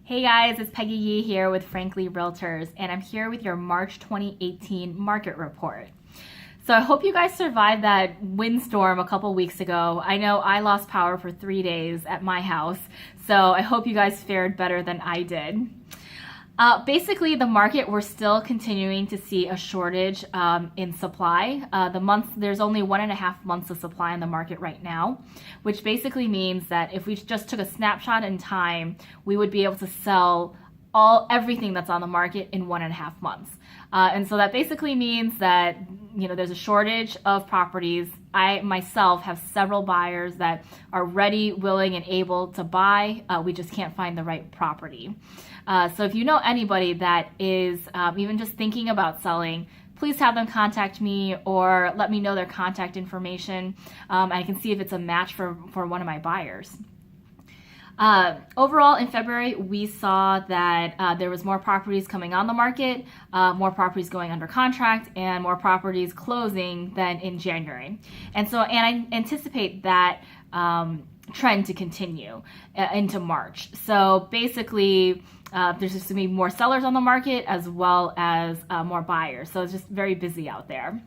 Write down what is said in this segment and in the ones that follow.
Hey guys, it's Peggy Yee here with Frankly Realtors, and I'm here with your March 2018 market report. So I hope you guys survived that windstorm a couple weeks ago. I know I lost power for 3 days at my house, so I hope you guys fared better than I did. Basically, the market, we're still continuing to see a shortage in supply. There's only 1.5 months of supply in the market right now, which basically means that if we just took a snapshot in time, we would be able to sell everything that's on the market in 1.5 months. And so that basically means that there's a shortage of properties. I myself have several buyers that are ready, willing, and able to buy. We just can't find the right property. So if you know anybody that is even just thinking about selling, please have them contact me or let me know their contact information. I can see if it's a match for one of my buyers. Overall, in February, we saw that there was more properties coming on the market, more properties going under contract, and more properties closing than in January. And I anticipate that trend to continue into March. So basically, there's just going to be more sellers on the market as well as more buyers. So it's just very busy out there.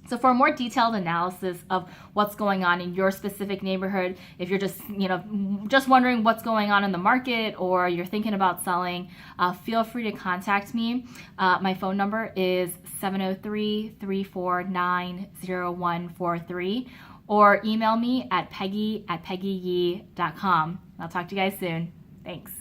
So for a more detailed analysis of what's going on in your specific neighborhood, if you're just wondering what's going on in the market or you're thinking about selling, feel free to contact me. My phone number is 703-349-0143 or email me at peggy@peggyyee.com. I'll talk to you guys soon. Thanks.